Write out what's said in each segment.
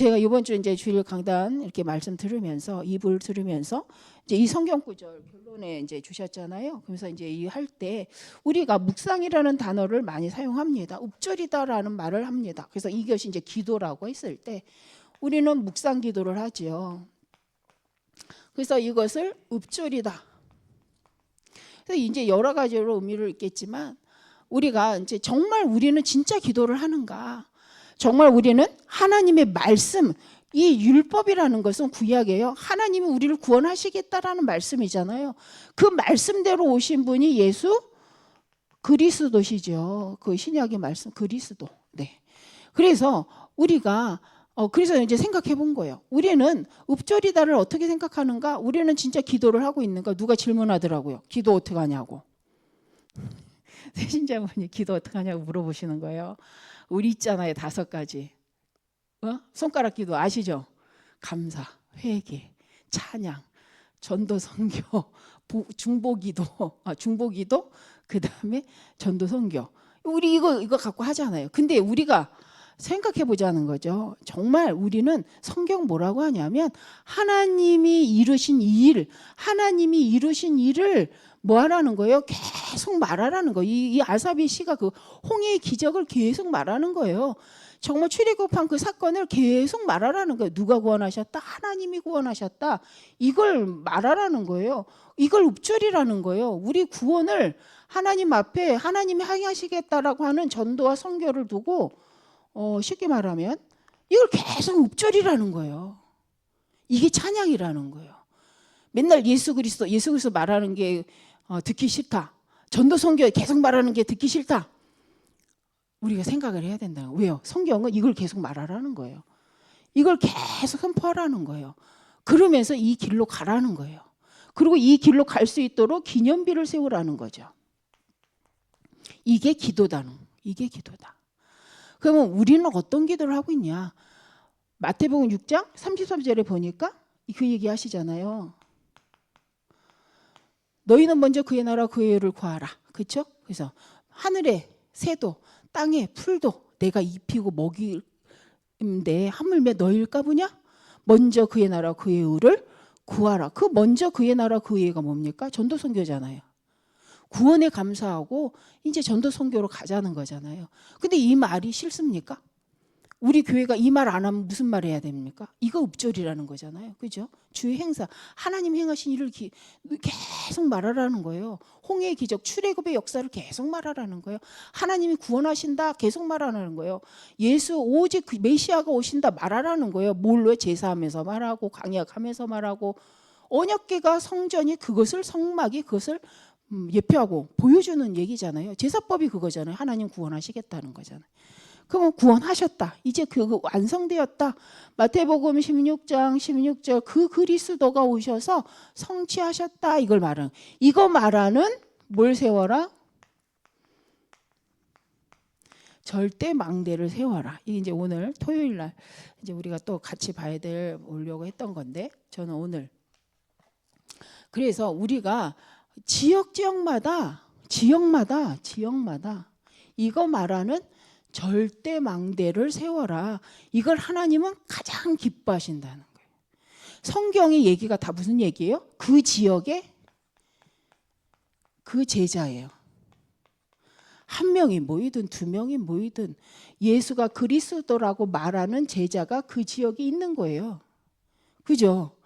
제가 이번 주 이제 주일 강단 이렇게 말씀 들으면서 입을 들으면서 이제 이 성경 구절 결론에 이제 주셨잖아요. 그래서 이제 이 할 때 우리가 묵상이라는 단어를 많이 사용합니다. 읊조리다라는 말을 합니다. 그래서 이것이 이제 기도라고 했을 때 우리는 묵상 기도를 하지요. 그래서 이것을 읊조리다. 그래서 이제 여러 가지로 의미를 있겠지만 우리가 이제 정말 우리는 진짜 기도를 하는가? 정말 우리는 하나님의 말씀, 이 율법이라는 것은 구약이에요. 하나님이 우리를 구원하시겠다라는 말씀이잖아요. 그 말씀대로 오신 분이 예수 그리스도시죠. 그 신약의 말씀 그리스도. 네. 그래서 우리가 그래서 이제 생각해 본 거예요. 우리는 읊조리다를 어떻게 생각하는가? 우리는 진짜 기도를 하고 있는가? 누가 질문하더라고요. 기도 어떻게 하냐고. 신자분이 기도 어떻게 하냐고 물어보시는 거예요. 우리 있잖아요. 5가지. 손가락 기도 아시죠? 감사, 회개, 찬양, 전도 선교, 중보기도, 중보기도, 그다음에 전도 선교. 우리 이거 갖고 하잖아요. 근데 우리가 생각해 보자는 거죠. 정말 우리는 성경 뭐라고 하냐면 하나님이 이루신 이 일, 하나님이 이루신 일을 뭐 하라는 거예요? 계속 말하라는 거예요. 이 아사비 씨가 그 홍해의 기적을 계속 말하는 거예요. 정말 출애굽한 그 사건을 계속 말하라는 거예요. 누가 구원하셨다? 하나님이 구원하셨다. 이걸 말하라는 거예요. 이걸 읊조리라는 거예요. 우리 구원을 하나님 앞에 하나님이 행하시겠다라고 하는 전도와 선교를 두고 쉽게 말하면 이걸 계속 읊조리라는 거예요. 이게 찬양이라는 거예요. 맨날 예수 그리스도 말하는 게 듣기 싫다. 전도 선교 계속 말하는 게 듣기 싫다. 우리가 생각을 해야 된다. 왜요? 성경은 이걸 계속 말하라는 거예요. 이걸 계속 선포하라는 거예요. 그러면서 이 길로 가라는 거예요. 그리고 이 길로 갈 수 있도록 기념비를 세우라는 거죠. 이게 기도다는. 이게 기도다. 그러면 우리는 어떤 기도를 하고 있냐? 마태복음 6장 33절에 보니까 그 얘기 하시잖아요. 너희는 먼저 그의 나라 그의 의를 구하라. 그렇죠? 그래서 하늘의 새도 땅의 풀도 내가 입히고 먹이는데 하물며 너희일까 보냐? 먼저 그의 나라 그의 의를 구하라. 그 먼저 그의 나라 그의 의가 뭡니까? 전도 선교잖아요. 구원에 감사하고 이제 전도 선교로 가자는 거잖아요. 근데 이 말이 싫습니까? 우리 교회가 이 말 안 하면 무슨 말 해야 됩니까? 이거 읊조리라는 거잖아요. 그죠? 주의 행사, 하나님 행하신 일을 계속 말하라는 거예요. 홍해의 기적, 출애굽의 역사를 계속 말하라는 거예요. 하나님이 구원하신다 계속 말하라는 거예요. 예수 오직 그 메시아가 오신다 말하라는 거예요. 뭘로? 제사하면서 말하고 강약하면서 말하고 언약궤가 성전이 그것을 성막이 그것을 예표하고 보여주는 얘기잖아요. 제사법이 그거잖아요. 하나님 구원하시겠다는 거잖아요. 그러면 구원하셨다. 이제 그 완성되었다. 마태복음 16장 16절 그 그리스도가 오셔서 성취하셨다. 이걸 말하는. 이거 말하는 뭘 세워라? 절대 망대를 세워라. 이게 이제 오늘 토요일 날 이제 우리가 또 같이 봐야 될 보려고 했던 건데 저는 오늘 그래서 우리가 지역마다 이거 말하는 절대 망대를 세워라. 이걸 하나님은 가장 기뻐하신다는 거예요. 성경의 얘기가 다 무슨 얘기예요? 그 지역의 그 제자예요. 한 명이 모이든 2명이 모이든 예수가 그리스도라고 말하는 제자가 그 지역에 있는 거예요. 그죠?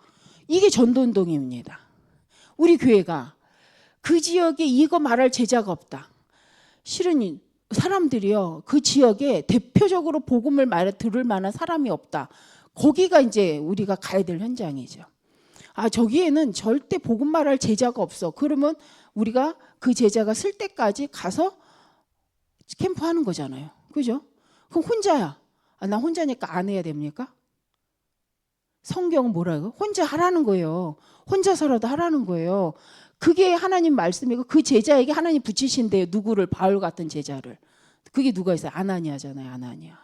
이게 전도운동입니다. 우리 교회가 그 지역에 이거 말할 제자가 없다. 실은 사람들이요. 그 지역에 대표적으로 복음을 들을 만한 사람이 없다. 거기가 이제 우리가 가야 될 현장이죠. 저기에는 절대 복음 말할 제자가 없어. 그러면 우리가 그 제자가 쓸 때까지 가서 캠프하는 거잖아요. 그죠? 그럼 혼자야. 나 혼자니까 안 해야 됩니까? 성경은 뭐라고? 혼자 하라는 거예요. 혼자서라도 하라는 거예요. 그게 하나님 말씀이고 그 제자에게 하나님 붙이신대요. 누구를? 바울 같은 제자를. 그게 누가 있어요? 아나니아잖아요. 아나니아.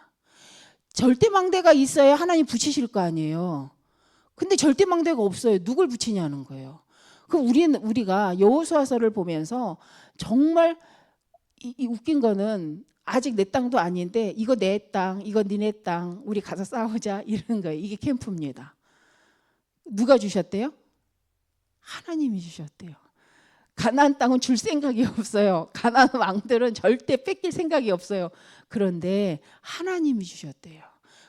절대망대가 있어야 하나님 붙이실 거 아니에요. 근데 절대망대가 없어요. 누굴 붙이냐는 거예요. 그럼 우리가 여호수아서를 보면서 정말 이 웃긴 거는 아직 내 땅도 아닌데 이거 내 땅, 이거 니네 땅, 우리 가서 싸우자 이러는 거예요. 이게 캠프입니다. 누가 주셨대요? 하나님이 주셨대요. 가나안 땅은 줄 생각이 없어요. 가나안 왕들은 절대 뺏길 생각이 없어요. 그런데 하나님이 주셨대요.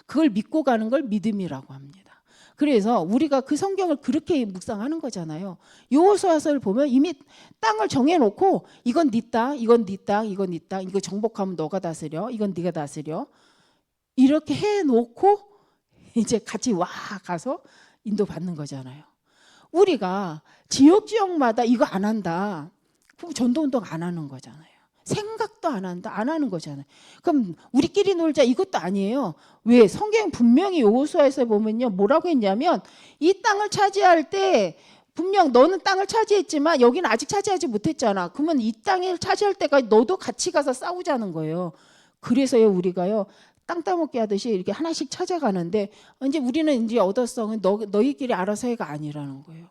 그걸 믿고 가는 걸 믿음이라고 합니다. 그래서 우리가 그 성경을 그렇게 묵상하는 거잖아요. 여호수아서를 보면 이미 땅을 정해놓고 이건 네 땅, 이건 네 땅, 이건 네 땅, 이거 정복하면 너가 다스려, 이건 네가 다스려 이렇게 해놓고 이제 같이 와 가서 인도받는 거잖아요. 우리가 지역마다 이거 안 한다. 그럼 전도운동 안 하는 거잖아요. 생각도 안 한다. 안 하는 거잖아요. 그럼 우리끼리 놀자 이것도 아니에요. 왜? 성경 분명히 여호수아에서 보면요. 뭐라고 했냐면 이 땅을 차지할 때 분명 너는 땅을 차지했지만 여기는 아직 차지하지 못했잖아. 그러면 이 땅을 차지할 때까지 너도 같이 가서 싸우자는 거예요. 그래서요 우리가요. 땅 따먹기 하듯이 이렇게 하나씩 찾아가는데 이제 우리는 이제 얻었어. 너희끼리 알아서 해가 아니라는 거예요.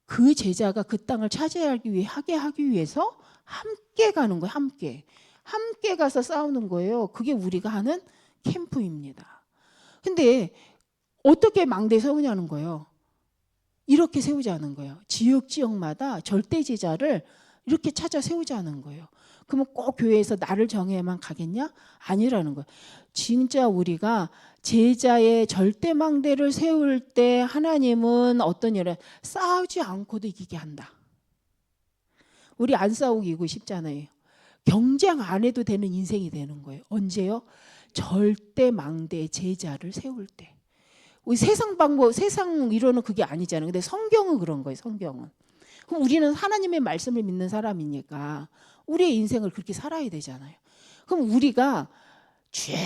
그 제자가 그 땅을 차지하기 위해 하기 위해서 함께 가는 거예요. 함께 가서 싸우는 거예요. 그게 우리가 하는 캠프입니다. 근데 어떻게 망대 세우냐는 거예요. 이렇게 세우자는 거예요. 지역마다 절대 제자를 이렇게 찾아 세우자는 거예요. 그러면 꼭 교회에서 나를 정해야만 가겠냐? 아니라는 거예요. 진짜 우리가 제자의 절대망대를 세울 때 하나님은 어떤 일을 싸우지 않고도 이기게 한다. 우리 안 싸우고 이기고 싶잖아요. 경쟁 안 해도 되는 인생이 되는 거예요. 언제요? 절대망대 제자를 세울 때. 우리 세상 이론은 그게 아니잖아요. 근데 성경은 그런 거예요. 성경은. 그럼 우리는 하나님의 말씀을 믿는 사람이니까 우리의 인생을 그렇게 살아야 되잖아요. 그럼 우리가 주여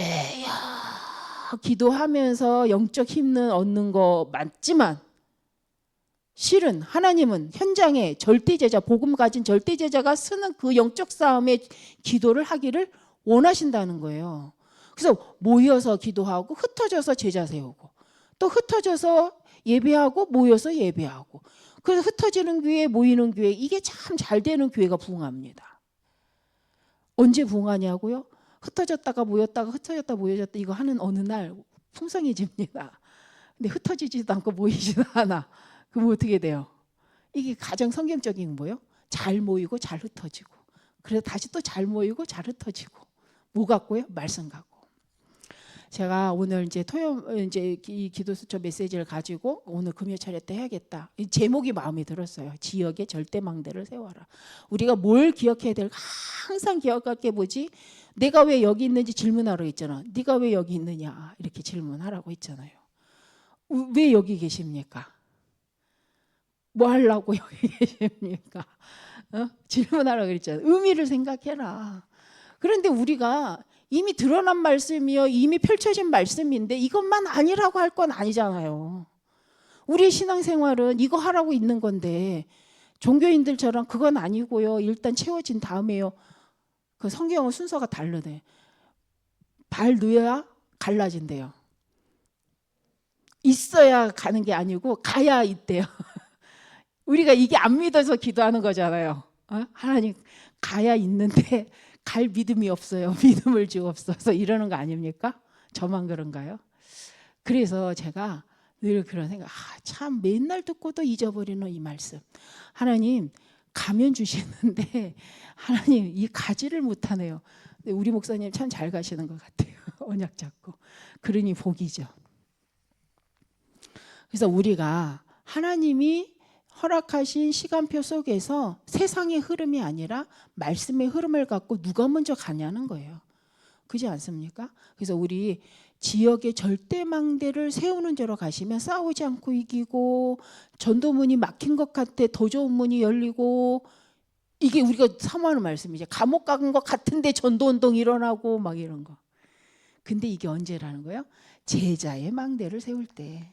기도하면서 영적 힘은 얻는 거 맞지만 실은 하나님은 현장에 절대제자, 복음 가진 절대제자가 쓰는 그 영적 싸움에 기도를 하기를 원하신다는 거예요. 그래서 모여서 기도하고 흩어져서 제자 세우고 또 흩어져서 예배하고 모여서 예배하고 그래서 흩어지는 교회 모이는 교회 이게 참 잘 되는 교회가 부흥합니다. 언제 부흥하냐고요? 흩어졌다가 모였다가 흩어졌다 모여졌다 이거 하는 어느 날 풍성해집니다. 근데 흩어지지도 않고 모이지도 않아. 그럼 어떻게 돼요? 이게 가장 성경적인 뭐예요? 잘 모이고 잘 흩어지고 그래서 다시 또 잘 모이고 잘 흩어지고 뭐 갖고요? 말씀 갖고. 제가 오늘 이제 이제 이 기도수첩 메시지를 가지고 오늘 금요 차례 때 해야겠다. 이 제목이 마음에 들었어요. 지역의 절대망대를 세워라. 우리가 뭘 기억해야 될까? 항상 기억할게 뭐지? 내가 왜 여기 있는지 질문하라고 했잖아. 네가 왜 여기 있느냐 이렇게 질문하라고 했잖아요. 왜 여기 계십니까? 뭐 하려고 여기 계십니까? 질문하라고 그랬잖아요. 의미를 생각해라. 그런데 우리가 이미 드러난 말씀이요. 이미 펼쳐진 말씀인데 이것만 아니라고 할 건 아니잖아요. 우리의 신앙생활은 이거 하라고 있는 건데 종교인들처럼 그건 아니고요. 일단 채워진 다음에요. 그 성경은 순서가 다르네. 발 넣어야 갈라진대요. 있어야 가는 게 아니고 가야 있대요. 우리가 이게 안 믿어서 기도하는 거잖아요. 하나님 가야 있는데 갈 믿음이 없어요. 믿음을 주옵소서 이러는 거 아닙니까? 저만 그런가요? 그래서 제가 늘 그런 생각, 참 맨날 듣고도 잊어버리는 이 말씀. 하나님 가면 주시는데 하나님 이 가지를 못하네요. 근데 우리 목사님 참 잘 가시는 것 같아요. 언약 잡고. 그러니 복이죠. 그래서 우리가 하나님이 허락하신 시간표 속에서 세상의 흐름이 아니라 말씀의 흐름을 갖고 누가 먼저 가냐는 거예요. 그렇지 않습니까? 그래서 우리 지역의 절대망대를 세우는 데로 가시면 싸우지 않고 이기고 전도문이 막힌 것 같아 더 좋은 문이 열리고 이게 우리가 사모하는 말씀이죠. 감옥 간 것 같은데 전도운동 일어나고 막 이런 거. 근데 이게 언제라는 거예요? 제자의 망대를 세울 때.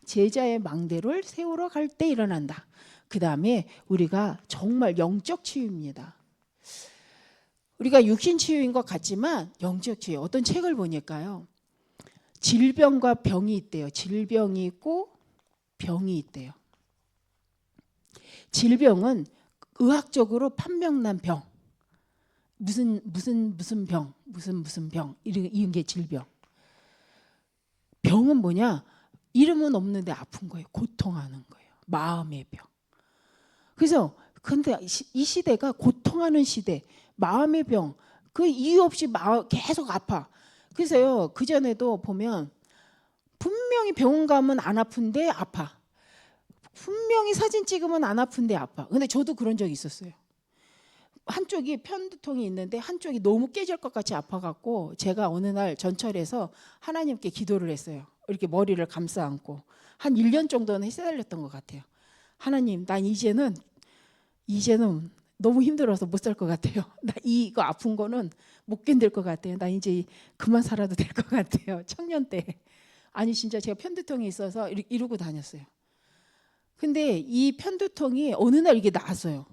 제자의 망대를 세우러 갈 때 일어난다. 그 다음에 우리가 정말 영적 치유입니다. 우리가 육신 치유인 것 같지만 영적 치유. 어떤 책을 보니까요. 질병과 병이 있대요. 질병이 있고 병이 있대요. 질병은 의학적으로 판명난 병. 무슨 병, 무슨 병 이런 게 질병. 병은 뭐냐? 이름은 없는데 아픈 거예요. 고통하는 거예요. 마음의 병. 그래서 근데 이 시대가 고통하는 시대, 마음의 병, 그 이유 없이 계속 아파. 그래서요, 그 전에도 보면 분명히 병원 가면 안 아픈데 아파. 분명히 사진 찍으면 안 아픈데 아파. 근데 저도 그런 적이 있었어요. 한쪽이 편두통이 있는데 한쪽이 너무 깨질 것 같이 아파갖고 제가 어느 날 전철에서 하나님께 기도를 했어요. 이렇게 머리를 감싸 안고 한 1년 정도는 해달렸던 것 같아요. 하나님, 난 이제는 너무 힘들어서 못 살 것 같아요. 나 이거 아픈 거는 못 견딜 것 같아요. 나 이제 그만 살아도 될 것 같아요. 청년 때. 아니 진짜 제가 편두통이 있어서 이러고 다녔어요. 근데 이 편두통이 어느 날 이게 나았어요.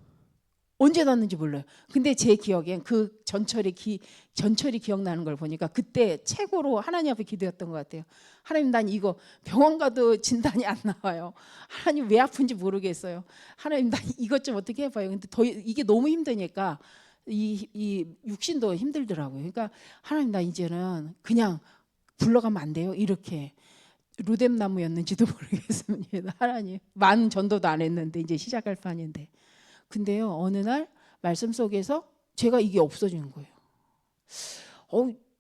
언제 났는지 몰라요. 근데 제 기억엔 그 전철이 기억나는 걸 보니까 그때 최고로 하나님 앞에 기도했던 것 같아요. 하나님, 난 이거 병원 가도 진단이 안 나와요. 하나님, 왜 아픈지 모르겠어요. 하나님, 난 이것 좀 어떻게 해봐요. 근데 이게 너무 힘드니까 이 육신도 힘들더라고요. 그러니까 하나님, 나 이제는 그냥 불러가면 안 돼요. 이렇게 루뎀나무였는지도 모르겠습니다. 하나님, 만 전도도 안 했는데 이제 시작할 판인데. 근데요, 어느 날 말씀 속에서 제가 이게 없어지는 거예요.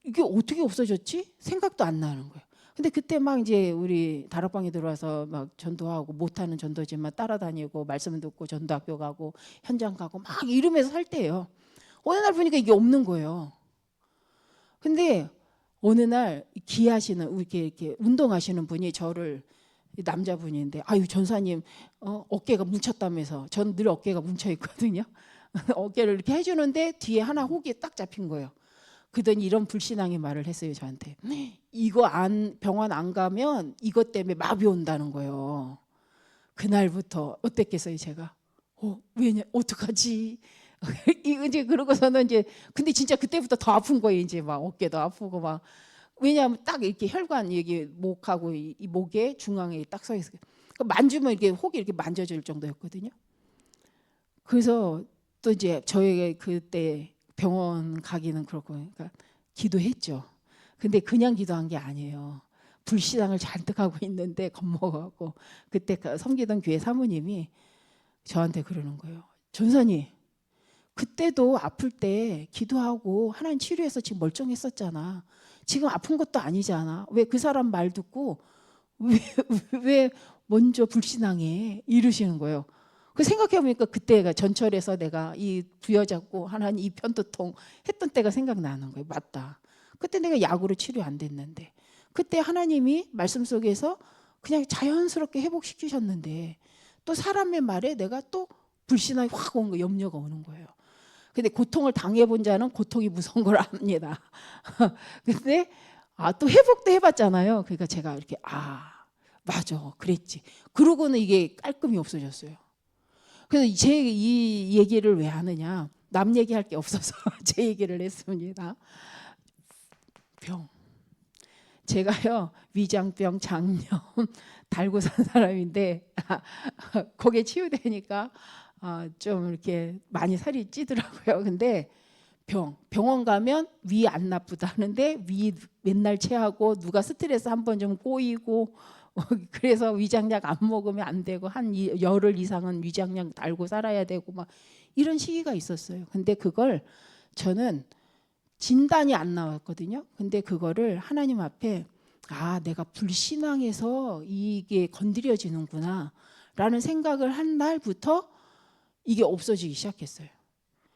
이게 어떻게 없어졌지? 생각도 안 나는 거예요. 근데 그때 막 이제 우리 다락방에 들어와서 막 전도하고, 못하는 전도지만 따라다니고 말씀 듣고 전도학교 가고 현장 가고 막 이러면서 살 때예요. 어느 날 보니까 이게 없는 거예요. 근데 어느 날 기하시는 이렇게 운동하시는 분이 저를, 남자분인데, 아유 전사님 어깨가 뭉쳤다면서. 전 늘 어깨가 뭉쳐 있거든요. 어깨를 이렇게 해주는데 뒤에 하나 혹이 딱 잡힌 거예요. 그러더니 이런 불신앙의 말을 했어요 저한테. 이거 병원 안 가면 이것 때문에 마비 온다는 거예요. 그날부터 어땠겠어요 제가. 왜냐, 어떡하지? 이제 그러고서는 이제, 근데 진짜 그때부터 더 아픈 거예요. 이제 막 어깨도 아프고 막. 왜냐하면 딱 이렇게 혈관 여기 목하고 이 목에 중앙에 딱 서 있어요. 만지면 이렇게 혹이 이렇게 만져질 정도였거든요. 그래서 또 이제 저에게 그때 병원 가기는 그렇고, 그러니까 기도했죠. 근데 그냥 기도한 게 아니에요. 불신앙을 잔뜩 하고 있는데 겁먹어갖고, 그때 섬기던 교회 사모님이 저한테 그러는 거예요. 전사님, 그때도 아플 때 기도하고 하나님 치료해서 지금 멀쩡했었잖아. 지금 아픈 것도 아니잖아. 왜 그 사람 말 듣고 왜 먼저 불신앙해? 이러시는 거예요. 그 생각해보니까 그때가 전철에서 내가 이 부여잡고 하나님 이 편두통 했던 때가 생각나는 거예요. 맞다. 그때 내가 약으로 치료 안 됐는데, 그때 하나님이 말씀 속에서 그냥 자연스럽게 회복시키셨는데, 또 사람의 말에 내가 또 불신앙이 확 온 거, 염려가 오는 거예요. 근데 고통을 당해본 자는 고통이 무서운 걸 압니다. 근데 또 회복도 해봤잖아요. 그러니까 제가 이렇게 맞아, 그랬지. 그러고는 이게 깔끔히 없어졌어요. 그래서 제 이 얘기를 왜 하느냐, 남 얘기할 게 없어서 제 얘기를 했습니다. 병. 제가요 위장병, 장염 달고 산 사람인데 거기에 치유되니까 좀 이렇게 많이 살이 찌더라고요. 근데 병원 가면 위 안 나쁘다 하는데 위 맨날 체하고, 누가 스트레스 한번 좀 꼬이고 그래서 위장약 안 먹으면 안 되고, 한 열흘 이상은 위장약 달고 살아야 되고 막 이런 시기가 있었어요. 근데 그걸 저는 진단이 안 나왔거든요. 근데 그거를 하나님 앞에 내가 불신앙해서 이게 건드려지는구나 라는 생각을 한 날부터 이게 없어지기 시작했어요.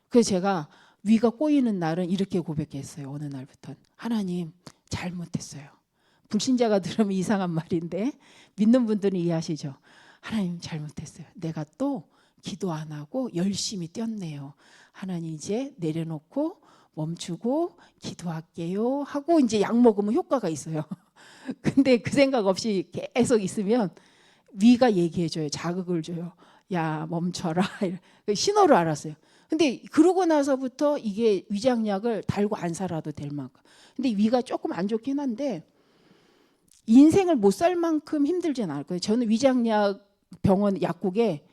그래서 제가 위가 꼬이는 날은 이렇게 고백했어요. 어느 날부터. 하나님, 잘못했어요. 불신자가 들으면 이상한 말인데 믿는 분들은 이해하시죠? 하나님, 잘못했어요. 내가 또 기도 안 하고 열심히 뛰었네요. 하나님, 이제 내려놓고 멈추고 기도할게요 하고 이제 약 먹으면 효과가 있어요. 근데 그 생각 없이 계속 있으면 위가 얘기해줘요. 자극을 줘요. 야, 멈춰라. 신호를 알았어요. 근데 그러고 나서부터 이게 위장약을 달고 안 살아도 될 만큼. 근데 위가 조금 안 좋긴 한데 인생을 못 살 만큼 힘들진 않을 거예요. 저는 위장약 병원 약국에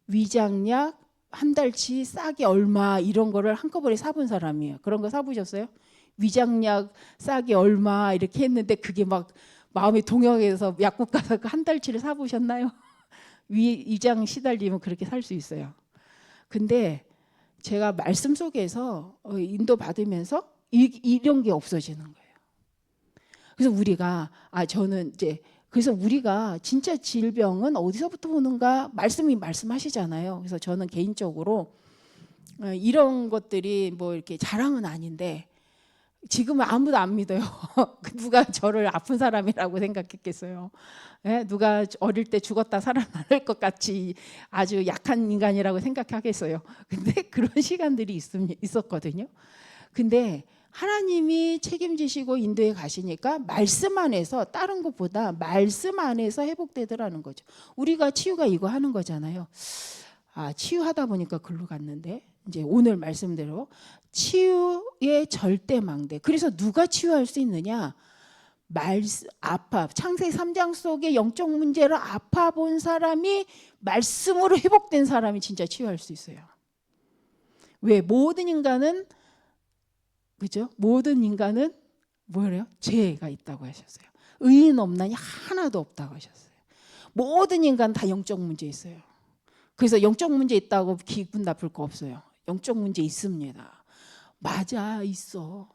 위장약, 한 달치 싹이 얼마 이런 거를 한꺼번에 사본 사람이에요. 그런 거 사보셨어요? 위장약 싹이 얼마 이렇게 했는데 그게 막 마음이 동요해서 약국 가서 그 한 달치를 사보셨나요? 위장 시달리면 그렇게 살 수 있어요. 근데 제가 말씀 속에서 인도 받으면서 이런 게 없어지는 거예요. 그래서 우리가 저는 이제 그래서 우리가 진짜 질병은 어디서부터 오는가 말씀하시잖아요. 그래서 저는 개인적으로 이런 것들이 뭐 이렇게 자랑은 아닌데 지금은 아무도 안 믿어요. 누가 저를 아픈 사람이라고 생각했겠어요. 예? 누가 어릴 때 죽었다 살아날 것 같이 아주 약한 인간이라고 생각하겠어요. 근데 그런 시간들이 있었거든요. 근데 하나님이 책임지시고 인도에 가시니까 말씀 안에서 다른 것보다 말씀 안에서 회복되더라는 거죠. 우리가 치유가 이거 하는 거잖아요. 치유하다 보니까 글로 갔는데 이제 오늘 말씀대로 치유의 절대망대. 그래서 누가 치유할 수 있느냐? 창세기 3장 속에 영적 문제로 아파 본 사람이 말씀으로 회복된 사람이 진짜 치유할 수 있어요. 왜? 모든 인간은 그죠? 모든 인간은 뭐래요? 죄가 있다고 하셨어요. 의인 없나니 하나도 없다고 하셨어요. 모든 인간 다 영적 문제 있어요. 그래서 영적 문제 있다고 기분 나쁠 거 없어요. 영적 문제 있습니다. 맞아, 있어.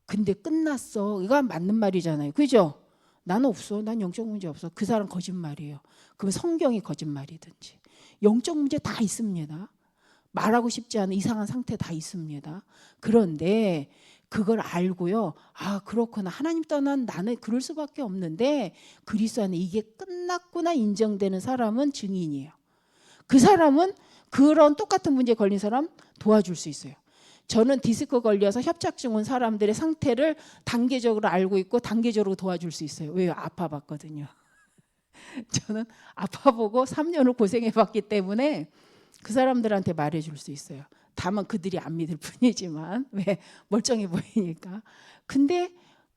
근데 끝났어. 이건 맞는 말이잖아요. 그죠? 나는 없어. 난 영적 문제 없어. 그 사람 거짓말이에요. 그럼 성경이 거짓말이든지. 영적 문제 다 있습니다. 말하고 싶지 않은 이상한 상태 다 있습니다. 그런데 그걸 알고요. 그렇구나. 하나님 떠난 나는 그럴 수밖에 없는데 그리스도 안에 이게 끝났구나 인정되는 사람은 증인이에요. 그 사람은 그런 똑같은 문제에 걸린 사람 도와줄 수 있어요. 저는 디스크 걸려서 협착증 온 사람들의 상태를 단계적으로 알고 있고 단계적으로 도와줄 수 있어요. 왜요? 아파봤거든요. 저는 아파보고 3년을 고생해봤기 때문에 그 사람들한테 말해줄 수 있어요. 다만 그들이 안 믿을 뿐이지만 왜 멀쩡해 보이니까. 근데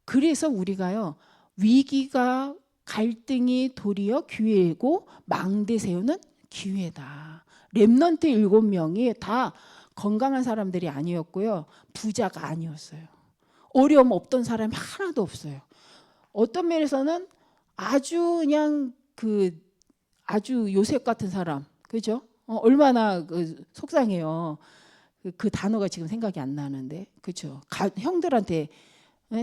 그래서 우리가요. 위기가 갈등이 도리어 기회이고 망대 세우는 기회다. 렘넌트 7명이 다 건강한 사람들이 아니었고요. 부자가 아니었어요. 어려움 없던 사람이 하나도 없어요. 어떤 면에서는 아주 그냥 아주 요셉 같은 사람. 그죠? 얼마나 속상해요. 그 단어가 지금 생각이 안 나는데. 그죠? 형들한테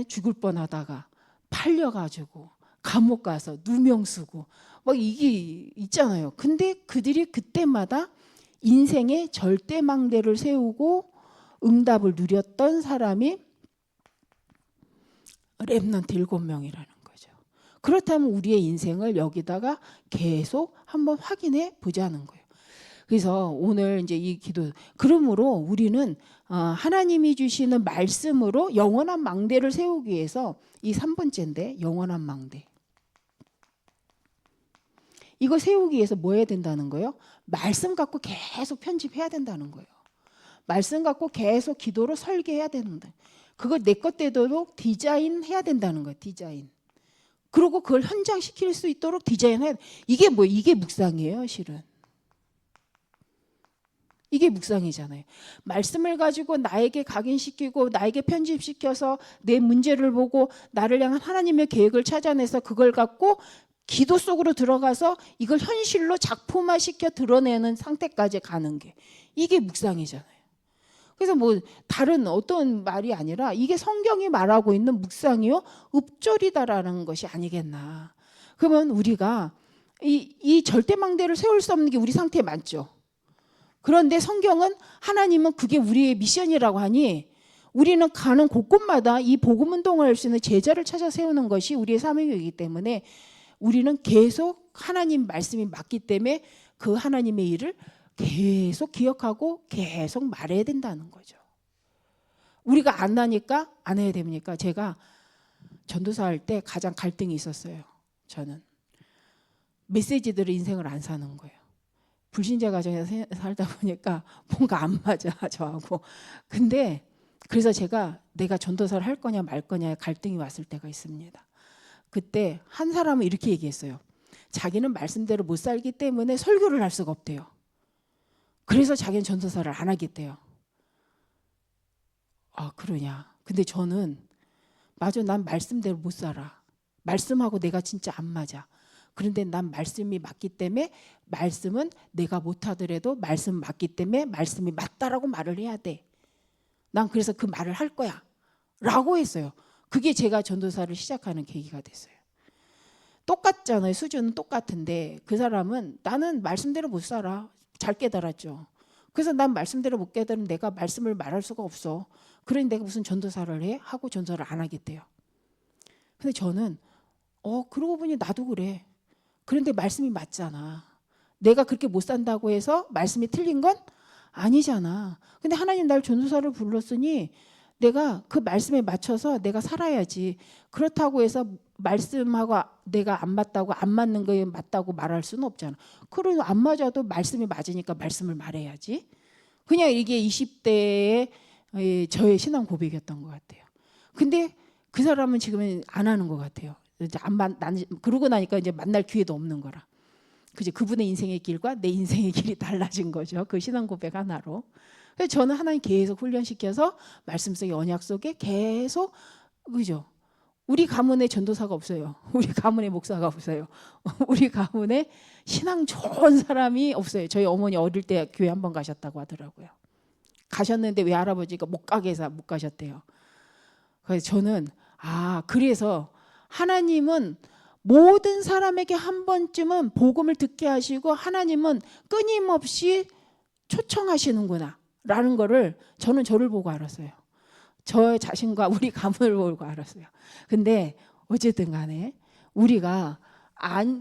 죽을 뻔하다가 팔려가지고 감옥 가서 누명 쓰고 막 이게 있잖아요. 근데 그들이 그때마다 인생의 절대망대를 세우고 응답을 누렸던 사람이 렘넌트 7명이라는 거죠. 그렇다면 우리의 인생을 여기다가 계속 한번 확인해 보자는 거예요. 그래서 오늘 이제 이 기도 그러므로 우리는 하나님이 주시는 말씀으로 영원한 망대를 세우기 위해서 이 3번째인데 영원한 망대. 이거 세우기 위해서 뭐 해야 된다는 거예요? 말씀 갖고 계속 편집해야 된다는 거예요. 말씀 갖고 계속 기도로 설계해야 되는데 그걸 내 것대로 디자인해야 된다는 거예요. 디자인. 그리고 그걸 현장시킬 수 있도록 디자인해야 돼. 이게 묵상이에요, 실은. 이게 묵상이잖아요. 말씀을 가지고 나에게 각인시키고 나에게 편집시켜서 내 문제를 보고 나를 향한 하나님의 계획을 찾아내서 그걸 갖고 기도 속으로 들어가서 이걸 현실로 작품화시켜 드러내는 상태까지 가는 게 이게 묵상이잖아요. 그래서 뭐 다른 어떤 말이 아니라 이게 성경이 말하고 있는 묵상이요 읍조리다라는 것이 아니겠나. 그러면 우리가 이 절대망대를 세울 수 없는 게 우리 상태에 맞죠. 그런데 성경은 하나님은 그게 우리의 미션이라고 하니 우리는 가는 곳곳마다 이 복음 운동을 할 수 있는 제자를 찾아 세우는 것이 우리의 사명이기 때문에 우리는 계속 하나님 말씀이 맞기 때문에 그 하나님의 일을 계속 기억하고 계속 말해야 된다는 거죠. 우리가 안 하니까 안 해야 됩니까? 제가 전도사 할 때 가장 갈등이 있었어요. 저는 메시지대로 인생을 안 사는 거예요. 불신자 가정에서 살다 보니까 뭔가 안 맞아 저하고. 근데 그래서 제가 내가 전도사를 할 거냐 말 거냐에 갈등이 왔을 때가 있습니다. 그때 한 사람은 이렇게 얘기했어요. 자기는 말씀대로 못 살기 때문에 설교를 할 수가 없대요. 그래서 자기는 전도사를 안 하겠대요. 아, 그러냐. 근데 저는 맞아, 난 말씀대로 못 살아. 말씀하고 내가 진짜 안 맞아. 그런데 난 말씀이 맞기 때문에, 말씀은 내가 못하더라도 말씀 맞기 때문에 말씀이 맞다라고 말을 해야 돼. 난 그래서 그 말을 할 거야 라고 했어요. 그게 제가 전도사를 시작하는 계기가 됐어요. 똑같잖아요. 수준은 똑같은데 그 사람은 나는 말씀대로 못 살아. 잘 깨달았죠. 그래서 난 말씀대로 못 깨달으면 내가 말씀을 말할 수가 없어. 그러니 내가 무슨 전도사를 해? 하고 전도사를 안 하겠대요. 근데 저는 그러고 보니 나도 그래. 그런데 말씀이 맞잖아. 내가 그렇게 못 산다고 해서 말씀이 틀린 건 아니잖아. 근데 하나님 날 전도사를 불렀으니 내가 그 말씀에 맞춰서 내가 살아야지. 그렇다고 해서 말씀하고 내가 안 맞다고, 안 맞는 거에 맞다고 말할 수는 없잖아. 그래도 안 맞아도 말씀이 맞으니까 말씀을 말해야지. 그냥 이게 20대의 저의 신앙 고백이었던 것 같아요. 근데 그 사람은 지금은 안 하는 것 같아요. 이제 그러고 나니까 이제 만날 기회도 없는 거라. 그죠? 그분의 인생의 길과 내 인생의 길이 달라진 거죠. 그 신앙 고백 하나로. 그래서 저는 하나님 계속 훈련시켜서 말씀 속의 언약 속에 계속, 그죠? 우리 가문에 전도사가 없어요. 우리 가문에 목사가 없어요. 우리 가문에 신앙 좋은 사람이 없어요. 저희 어머니 어릴 때 교회 한번 가셨다고 하더라고요. 가셨는데 왜 할아버지가 못 가게 해서 못 가셨대요. 그래서 저는 그래서 하나님은 모든 사람에게 한 번쯤은 복음을 듣게 하시고 하나님은 끊임없이 초청하시는구나 라는 거를 저는 저를 보고 알았어요. 저 자신과 우리 가문을 보고 알았어요. 근데 어쨌든 간에 우리가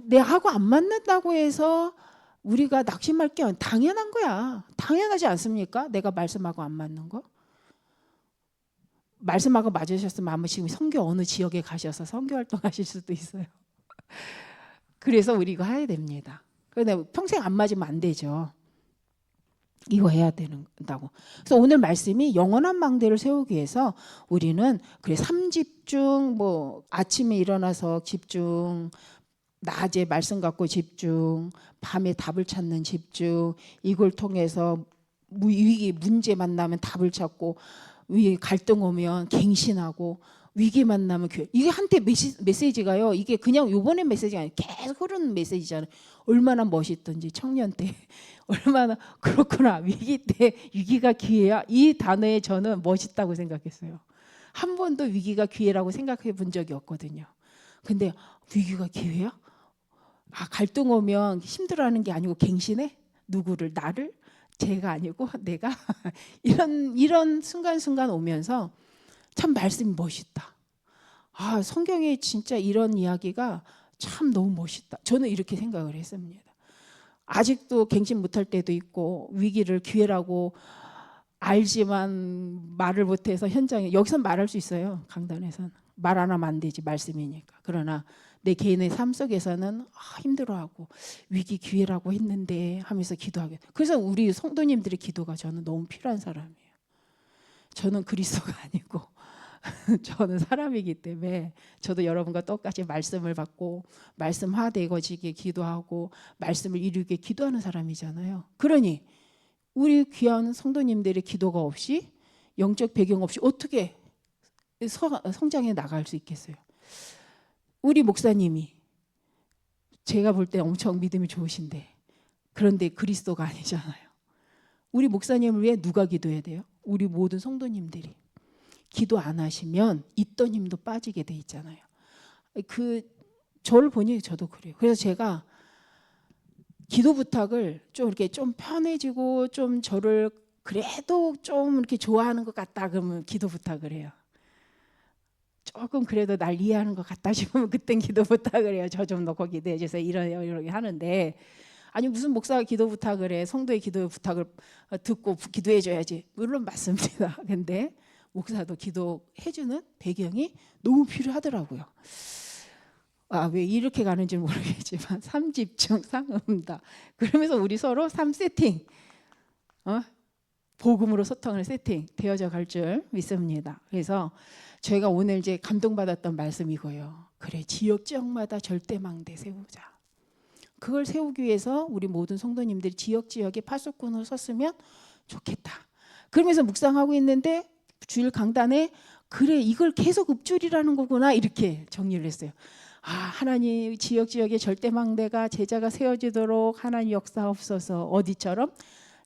내하고 안 맞는다고 해서 우리가 낙심할 게 당연한 거야. 당연하지 않습니까? 내가 말씀하고 안 맞는 거. 말씀하고 맞으셨으면 아마 지금 선교 어느 지역에 가셔서 선교 활동하실 수도 있어요. 그래서 우리 이거 해야 됩니다. 그런데 평생 안 맞으면 안 되죠. 이거 해야 된다고. 그래서 오늘 말씀이 영원한 망대를 세우기 위해서 우리는 그래 3집중, 뭐 아침에 일어나서 집중, 낮에 말씀 갖고 집중, 밤에 답을 찾는 집중, 이걸 통해서 위기 문제 만나면 답을 찾고, 갈등 오면 갱신하고, 위기 만나면 교회. 이게 한때 메시지가요. 이게 그냥 요번에 메시지가 아니라 계속 흐르는 메시지잖아요. 얼마나 멋있던지 청년 때 얼마나 그렇구나. 위기 때 위기가 기회야. 이 단어에 저는 멋있다고 생각했어요. 한 번도 위기가 기회라고 생각해 본 적이 없거든요. 근데 위기가 기회야? 갈등 오면 힘들어하는 게 아니고 갱신해? 누구를? 나를? 제가 아니고 내가? 이런 순간순간 오면서 참 말씀이 멋있다. 성경에 진짜 이런 이야기가 참 너무 멋있다. 저는 이렇게 생각을 했습니다. 아직도 갱신 못할 때도 있고 위기를 기회라고 알지만 말을 못해서 현장에, 여기서 말할 수 있어요. 강단에서는 말 안 하면 안 되지, 말씀이니까. 그러나 내 개인의 삶 속에서는 힘들어하고 위기 기회라고 했는데 하면서 기도하게. 그래서 우리 성도님들의 기도가 저는 너무 필요한 사람이에요. 저는 그리스도가 아니고 저는 사람이기 때문에 저도 여러분과 똑같이 말씀을 받고 말씀화되어지게 기도하고 말씀을 이루게 기도하는 사람이잖아요. 그러니 우리 귀한 성도님들의 기도가 없이, 영적 배경 없이 어떻게 성장해 나갈 수 있겠어요? 우리 목사님이 제가 볼 때 엄청 믿음이 좋으신데 그런데 그리스도가 아니잖아요. 우리 목사님을 위해 누가 기도해야 돼요? 우리 모든 성도님들이. 기도 안 하시면 있던 힘도 빠지게 돼 있잖아요. 저를 보니 저도 그래요. 그래서 제가 기도 부탁을 좀 이렇게 좀 편해지고 좀 저를 그래도 좀 이렇게 좋아하는 것 같다 그러면 기도 부탁을 해요. 조금 그래도 날 이해하는 것 같다 싶으면 그땐 기도 부탁을 해요. 저 좀 넣고 기도해 주세요. 이렇게 하는데, 아니 무슨 목사가 기도 부탁을 해? 성도의 기도 부탁을 듣고 기도해 줘야지. 물론 맞습니다. 근데 목사도 기도해주는 배경이 너무 필요하더라고요. 왜 이렇게 가는지 모르겠지만 3집중 상음다. 그러면서 우리 서로 3세팅, 복음으로 소통을 세팅 되어져 갈 줄 믿습니다. 그래서 저희가 오늘 이제 감동받았던 말씀이 이거예요. 그래, 지역마다 절대망대 세우자. 그걸 세우기 위해서 우리 모든 성도님들이 지역지역에 파수꾼을 섰으면 좋겠다. 그러면서 묵상하고 있는데 주일 강단에 그래 이걸 계속 읊조리라는 거구나 이렇게 정리를 했어요. 하나님 지역지역에 절대망대가 제자가 세워지도록 하나님 역사하옵소서. 어디처럼?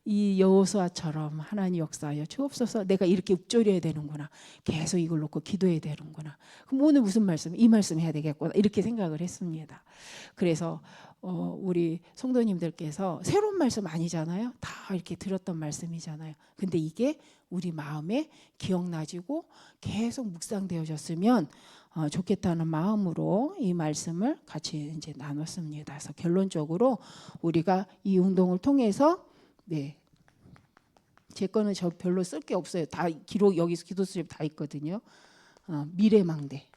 이 여호수아처럼 하나님 역사하여 주옵소서. 내가 이렇게 읊조려야 되는구나. 계속 이걸 놓고 기도해야 되는구나. 그럼 오늘 무슨 말씀? 이 말씀 해야 되겠구나. 이렇게 생각을 했습니다. 그래서 우리 성도님들께서 새로운 말씀 아니잖아요. 다 이렇게 들었던 말씀이잖아요. 근데 이게 우리 마음에 기억나지고 계속 묵상되어졌으면 좋겠다는 마음으로 이 말씀을 같이 이제 나눴습니다. 그래서 결론적으로 우리가 이 운동을 통해서 제 거는 저 별로 쓸 게 없어요. 다 기록 여기 기도 수첩 다 있거든요. 미래망대.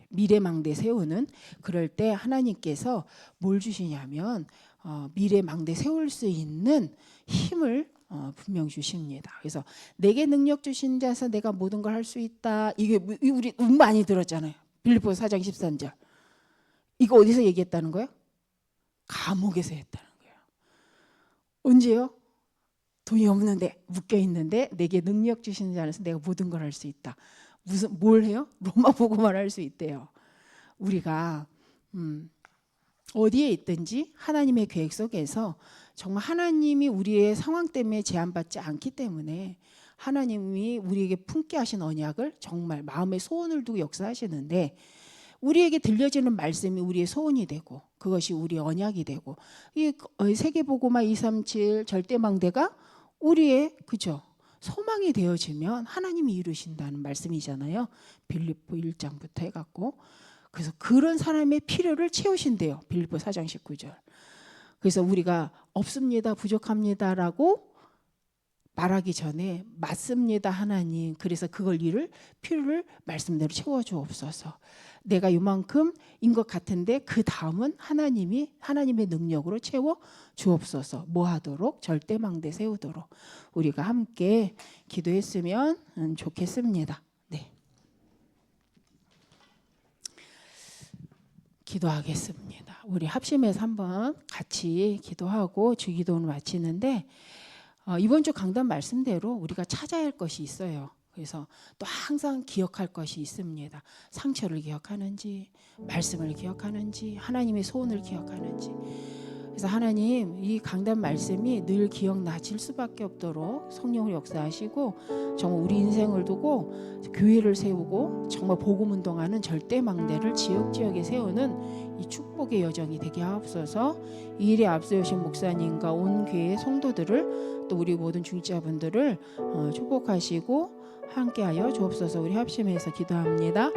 미래망대 세우는 그럴 때 하나님께서 뭘 주시냐면 미래망대 세울 수 있는 힘을 분명 주십니다. 그래서 내게 능력 주신 자서 내가 모든 걸 할 수 있다. 이게 우리 많이 들었잖아요. 빌립보서 4장 13절. 이거 어디서 얘기했다는 거예요? 감옥에서 했다는 거예요. 언제요? 돈이 없는데 묶여 있는데 내게 능력 주시는 자 안에서 내가 모든 걸 할 수 있다. 뭘 해요? 로마 복음을 할 수 있대요. 우리가 어디에 있든지 하나님의 계획 속에서 정말 하나님이 우리의 상황 때문에 제한받지 않기 때문에 하나님이 우리에게 품게 하신 언약을 정말 마음의 소원을 두고 역사하시는데 우리에게 들려지는 말씀이 우리의 소원이 되고 그것이 우리의 언약이 되고 이 세계복음화 237 절대망대가 우리의 그죠? 소망이 되어지면 하나님이 이루신다는 말씀이잖아요. 빌립보 1장부터 해갖고 그래서 그런 사람의 필요를 채우신대요. 빌립보 4장 19절. 그래서 우리가 없습니다, 부족합니다라고 말하기 전에 맞습니다 하나님. 그래서 그걸 필요를 말씀대로 채워주옵소서. 내가 이만큼인 것 같은데 그 다음은 하나님의 능력으로 채워 주옵소서. 뭐 하도록? 절대망대 세우도록 우리가 함께 기도했으면 좋겠습니다. 네. 기도하겠습니다. 우리 합심해서 한번 같이 기도하고 주기도는 마치는데 이번 주 강단 말씀대로 우리가 찾아야 할 것이 있어요. 그래서 또 항상 기억할 것이 있습니다. 상처를 기억하는지, 말씀을 기억하는지, 하나님의 소원을 기억하는지. 그래서 하나님 이 강단 말씀이 늘 기억나질 수밖에 없도록 성령을 역사하시고 정말 우리 인생을 두고 교회를 세우고 정말 복음 운동하는 절대망대를 지역지역에 세우는 이 축복의 여정이 되게 하옵소서. 이 일에 앞서오신 목사님과 온 교회 성도들을 또 우리 모든 중직자분들을 축복하시고 함께하여 주옵소서. 우리 합심해서 기도합니다.